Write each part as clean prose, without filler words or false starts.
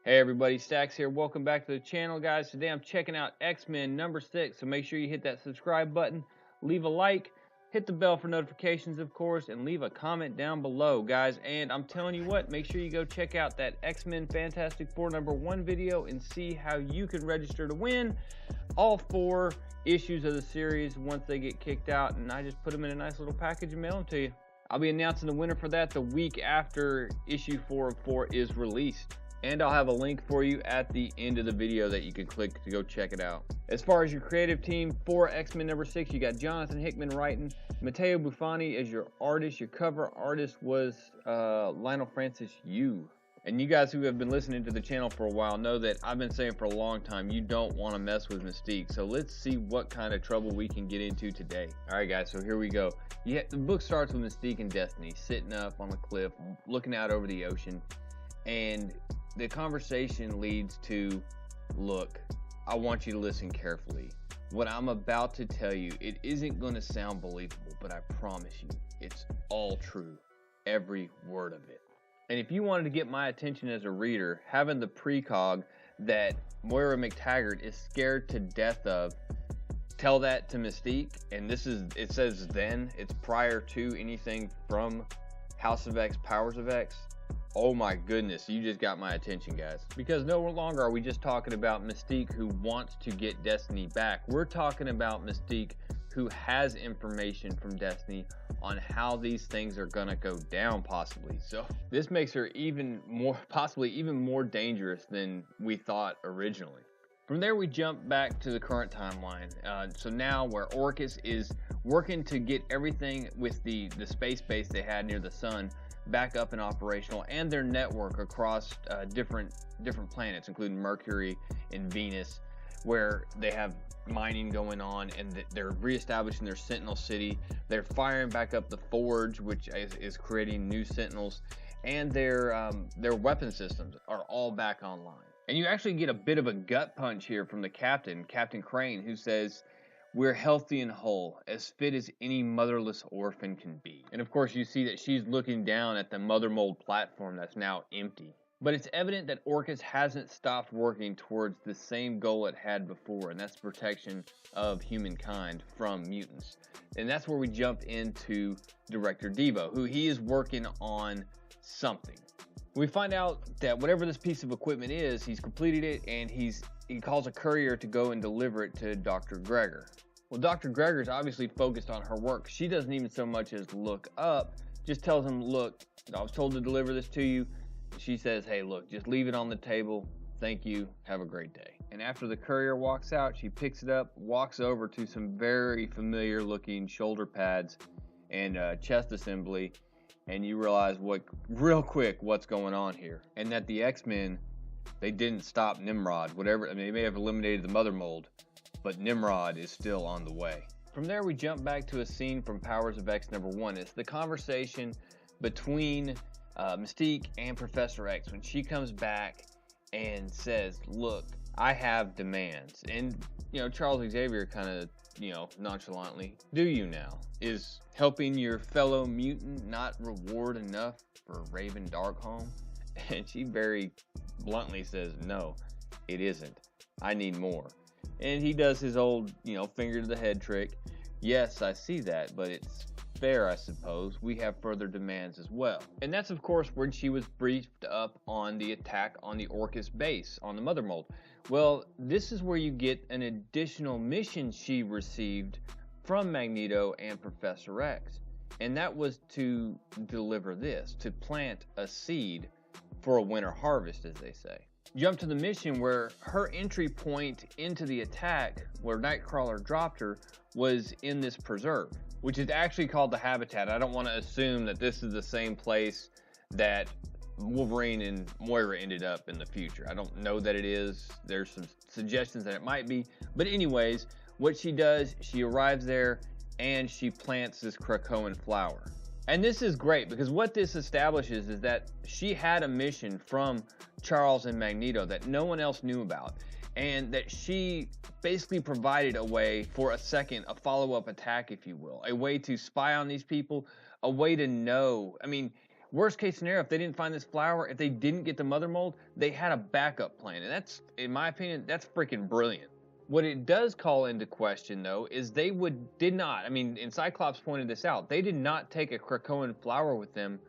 Hey everybody, Stacks here. Welcome back to the channel, guys. Today I'm checking out X-Men number 6, so make sure you hit that subscribe button, leave a like, hit the bell for notifications, of course, and leave a comment down below, guys. And I'm telling you what, make sure you go check out that X-Men Fantastic Four number 1 video and see how you can register to win all 4 issues of the series once they get kicked out, and I just put them in a nice little package and mail them to you. I'll be announcing the winner for that the week after issue 4 of 4 is released. And I'll have a link for you at the end of the video that you can click to go check it out. As far as your creative team for X-Men number 6, you got Jonathan Hickman writing, MATTEO BUFFANI as your artist. Your cover artist was Lionel Francis Yu. And you guys who have been listening to the channel for a while know that I've been saying for a long time you don't want to mess with Mystique. So let's see what kind of trouble we can get into today. Alright guys, so here we go. The book starts with Mystique and Destiny sitting up on the cliff looking out over the ocean, and the conversation leads to, look, I want you to listen carefully. What I'm about to tell you, it isn't going to sound believable, but I promise you, it's all true. Every word of it. And if you wanted to get my attention as a reader, having the precog that Moira McTaggart is scared to death of, tell that to Mystique, and it says then, it's prior to anything from House of X, Powers of X. Oh my goodness, you just got my attention, guys. Because no longer are we just talking about Mystique who wants to get Destiny back. We're talking about Mystique who has information from Destiny on how these things are gonna go down, possibly. So this makes her possibly even more dangerous than we thought originally. From there, we jump back to the current timeline. So now where Orchis is working to get everything with the space base they had near the sun back up and operational, and their network across different planets, including Mercury and Venus, where they have mining going on, and they're reestablishing their Sentinel City. They're firing back up the Forge, which is creating new Sentinels, and their weapon systems are all back online. And you actually get a bit of a gut punch here from the captain, Captain Crane, who says, "We're healthy and whole, as fit as any motherless orphan can be." And of course you see that she's looking down at the mother mold platform that's now empty. But it's evident that Orchis hasn't stopped working towards the same goal it had before, and that's protection of humankind from mutants. And that's where we jump into Director Devo, who he is working on something. We find out that whatever this piece of equipment is, he's completed it, and he calls a courier to go and deliver it to Dr. Gregor. Well, Dr. Gregor's obviously focused on her work. She doesn't even so much as look up, just tells him, look, I was told to deliver this to you. She says, hey, look, just leave it on the table. Thank you. Have a great day. And after the courier walks out, she picks it up, walks over to some very familiar looking shoulder pads and chest assembly, and you realize real quick what's going on here. And that the X-Men, they didn't stop Nimrod. They may have eliminated the mother mold, but Nimrod is still on the way. From there, we jump back to a scene from Powers of X number 1. It's the conversation between Mystique and Professor X when she comes back and says, look, I have demands. And, Charles Xavier kind of, nonchalantly, do you now? Is helping your fellow mutant not reward enough for Raven Darkholme? And she very bluntly says, no, it isn't. I need more. And he does his old, finger to the head trick. Yes, I see that, but it's fair, I suppose. We have further demands as well. And that's, of course, when she was briefed up on the attack on the Orchis base, on the Mother Mold. Well, this is where you get an additional mission she received from Magneto and Professor X. And that was to deliver this, to plant a seed for a winter harvest, as they say. Jump to the mission where her entry point into the attack, where Nightcrawler dropped her, was in this preserve, which is actually called the Habitat. I don't want to assume that this is the same place that Wolverine and Moira ended up in the future. I don't know that it is. There's some suggestions that it might be. But anyways, what she does, she arrives there and she plants this Krakoan flower. And this is great because what this establishes is that she had a mission from Charles and Magneto that no one else knew about, and that she basically provided a way for a follow-up attack, if you will, a way to spy on these people, a way to know. I mean, Worst case scenario, if they didn't find this flower, if they didn't get the mother mold, they had a backup plan. And that's, in my opinion, that's freaking brilliant. What it does call into question, though, is they did not, I mean, and Cyclops pointed this out, they did not take a Krakoan flower with them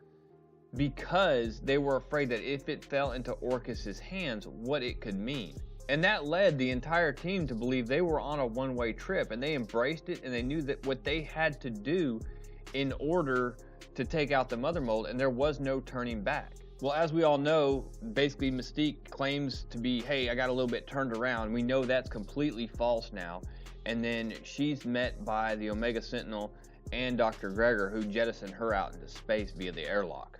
because they were afraid that if it fell into Orcus's hands, what it could mean. And that led the entire team to believe they were on a one-way trip, and they embraced it, and they knew that what they had to do in order to take out the mother mold, and there was no turning back. Well, as we all know, basically Mystique claims to be, hey, I got a little bit turned around. We know that's completely false now. And then she's met by the Omega Sentinel and Dr. Gregor, who jettisoned her out into space via the airlock.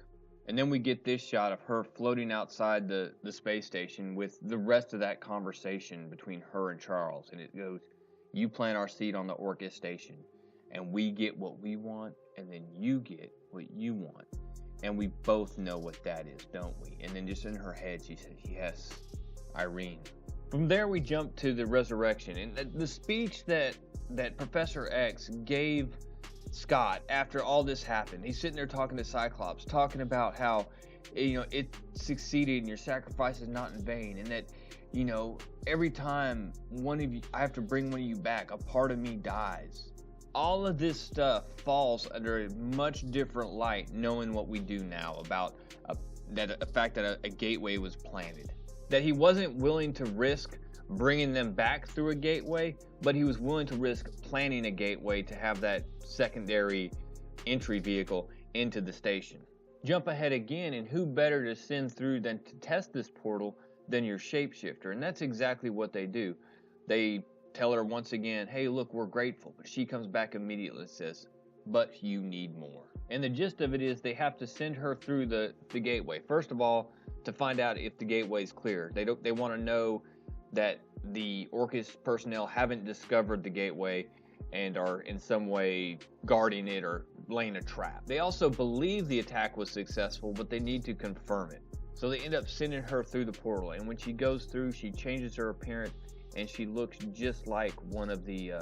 And then we get this shot of her floating outside the space station with the rest of that conversation between her and Charles. And it goes, you plant our seed on the Orcus station, and we get what we want, and then you get what you want. And we both know what that is, don't we? And then just in her head, she says, yes, Irene. From there, we jump to the resurrection. And the speech that Professor X gave Scott after all this happened. He's sitting there talking to Cyclops, talking about how, you know, it succeeded and your sacrifice is not in vain. And that, you know, every time I have to bring one of you back, a part of me dies. All of this stuff falls under a much different light, knowing what we do now about the fact that a gateway was planted. That he wasn't willing to risk bringing them back through a gateway, but he was willing to risk planning a gateway to have that secondary entry vehicle into the station. Jump ahead again, and who better to send through than to test this portal than your shapeshifter? And that's exactly what they do. They tell her once again, hey, look, we're grateful. But she comes back immediately and says, but you need more. And the gist of it is they have to send her through the gateway. First of all, to find out if the gateway is clear. They want to know that the Orcus personnel haven't discovered the gateway and are in some way guarding it or laying a trap. They also believe the attack was successful, but they need to confirm it. So they end up sending her through the portal. And when she goes through, she changes her appearance, and she looks just like one of the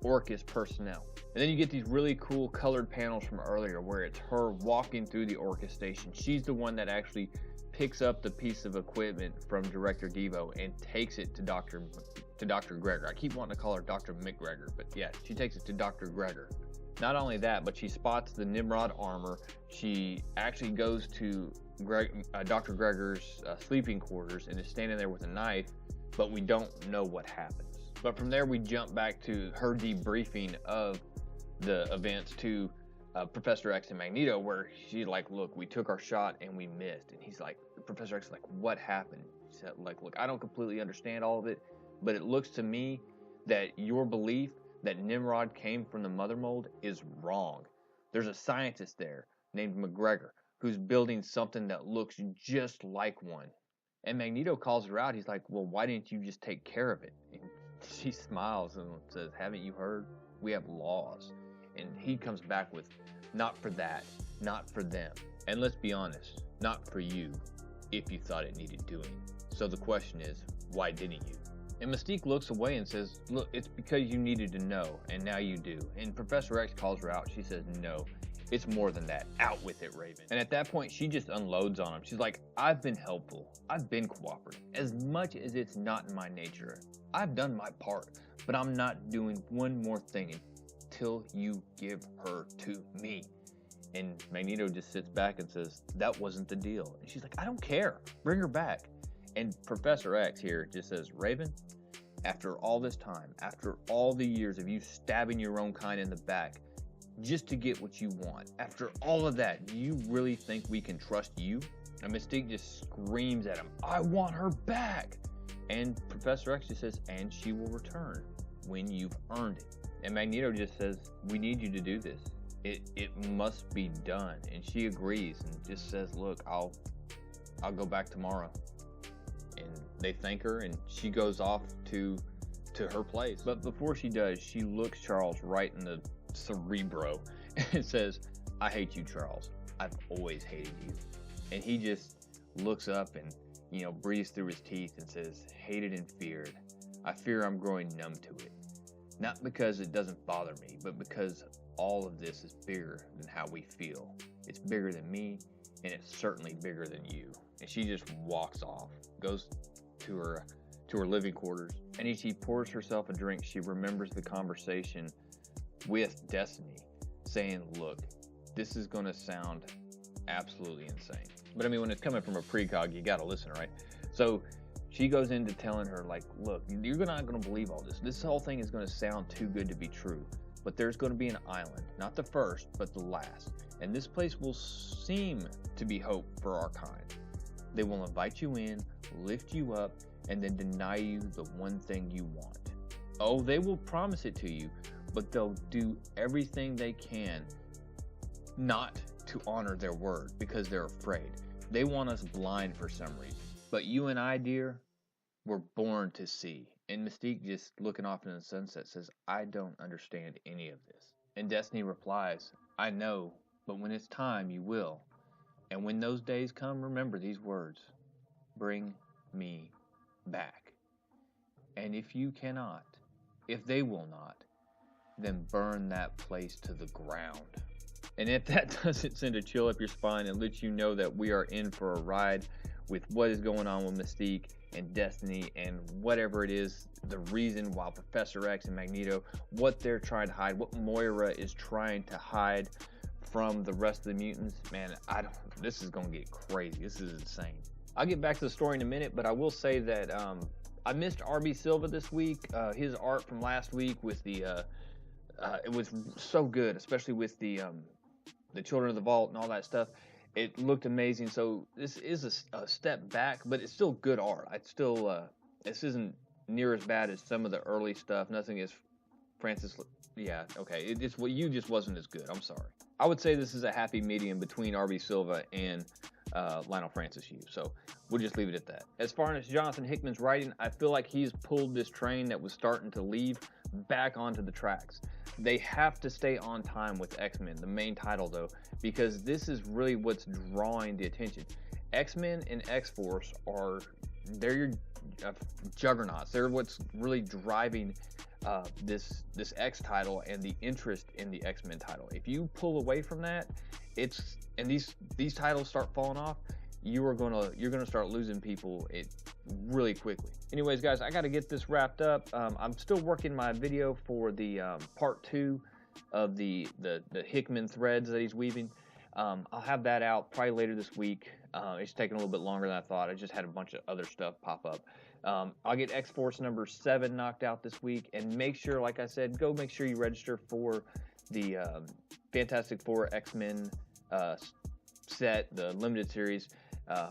Orcus personnel. And then you get these really cool colored panels from earlier where it's her walking through the Orcus station. She's the one that actually picks up the piece of equipment from Director Devo and takes it to Dr. Gregor. I keep wanting to call her Dr. McGregor, but yeah, she takes it to Dr. Gregor. Not only that, but she spots the Nimrod armor. She actually goes to Dr. Gregor's sleeping quarters and is standing there with a knife, but we don't know what happens. But from there, we jump back to her debriefing of the events to Professor X and Magneto, where she's like, look, we took our shot and we missed. And he's like, Professor X is like, what happened? She said, like, look, I don't completely understand all of it, but it looks to me that your belief that Nimrod came from the mother mold is wrong. There's a scientist there named McGregor who's building something that looks just like one. And Magneto calls her out. He's like, well, why didn't you just take care of it? And she smiles and says, haven't you heard? We have laws. And he comes back with, not for that, not for them. And let's be honest, not for you, if you thought it needed doing. So the question is, why didn't you? And Mystique looks away and says, look, it's because you needed to know, and now you do. And Professor X calls her out. She says, no, it's more than that. Out with it, Raven. And at that point, she just unloads on him. She's like, I've been helpful. I've been cooperative. As much as it's not in my nature, I've done my part, but I'm not doing one more thing until you give her to me. And Magneto just sits back and says, that wasn't the deal. And she's like, I don't care. Bring her back. And Professor X here just says, Raven, after all this time, after all the years of you stabbing your own kind in the back just to get what you want, after all of that, do you really think we can trust you? And Mystique just screams at him, I want her back. And Professor X just says, and she will return when you've earned it. And Magneto just says, we need you to do this. It must be done. And she agrees and just says, look, I'll go back tomorrow. And they thank her, and she goes off to her place. But before she does, she looks Charles right in the cerebro and says, I hate you, Charles. I've always hated you. And he just looks up and, you know, breathes through his teeth and says, hated and feared. I fear I'm growing numb to it. Not because it doesn't bother me, but because all of this is bigger than how we feel. It's bigger than me, and it's certainly bigger than you. And she just walks off, goes to her living quarters, and as she pours herself a drink, she remembers the conversation with Destiny, saying, look, this is going to sound absolutely insane. But I mean, when it's coming from a precog, you got to listen, right? So she goes into telling her, like, look, you're not going to believe all this. This whole thing is going to sound too good to be true. But there's going to be an island, not the first, but the last. And this place will seem to be hope for our kind. They will invite you in, lift you up, and then deny you the one thing you want. Oh, they will promise it to you, but they'll do everything they can not to honor their word because they're afraid. They want us blind for some reason. But you and I, dear, were born to see. And Mystique, just looking off in the sunset, says, I don't understand any of this. And Destiny replies, I know, but when it's time, you will. And when those days come, remember these words. Bring me back. And if you cannot, if they will not, then burn that place to the ground. And if that doesn't send a chill up your spine and let you know that we are in for a ride with what is going on with Mystique and Destiny and whatever it is, the reason why Professor X and Magneto, what they're trying to hide, what Moira is trying to hide from the rest of the mutants, man, this is going to get crazy. This is insane. I'll get back to the story in a minute, but I will say that I missed RB Silva this week. His art from last week with the, it was so good, especially with the Children of the Vault and all that stuff. It looked amazing. So this is a step back, but it's still good art. This isn't near as bad as some of the early stuff. Nothing is Francis. Yeah, okay. It just wasn't as good. I'm sorry. I would say this is a happy medium between RB Silva and Lionel Francis Yu. So we'll just leave it at that. As far as Jonathan Hickman's writing, I feel like he's pulled this train that was starting to leave back onto the tracks. They have to stay on time with X-Men, the main title though, because this is really what's drawing the attention. X-Men and X-Force they're your juggernauts. They're what's really driving this X title and the interest in the X-Men title. If you pull away from that, and these titles start falling off, you're gonna start losing people really quickly. Anyways, guys, I got to get this wrapped up. I'm still working my video for the part 2 of the Hickman threads that he's weaving. I'll have that out probably later this week. It's taking a little bit longer than I thought. I just had a bunch of other stuff pop up. I'll get X-Force number 7 knocked out this week, and make sure, like I said, go make sure you register for the Fantastic Four X-Men set, the limited series.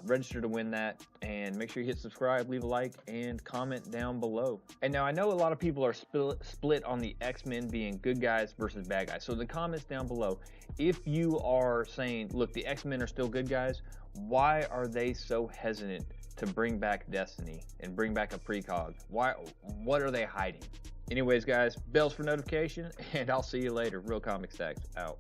Register to win that, and make sure you hit subscribe, leave a like, and comment down below. And now I know a lot of people are split on the X-Men being good guys versus bad guys. So in the comments down below, if you are saying, look, the X-Men are still good guys, why are they so hesitant to bring back Destiny and bring back a precog? What are they hiding? Anyways, guys, bells for notification, and I'll see you later. Real Comic Stacks out.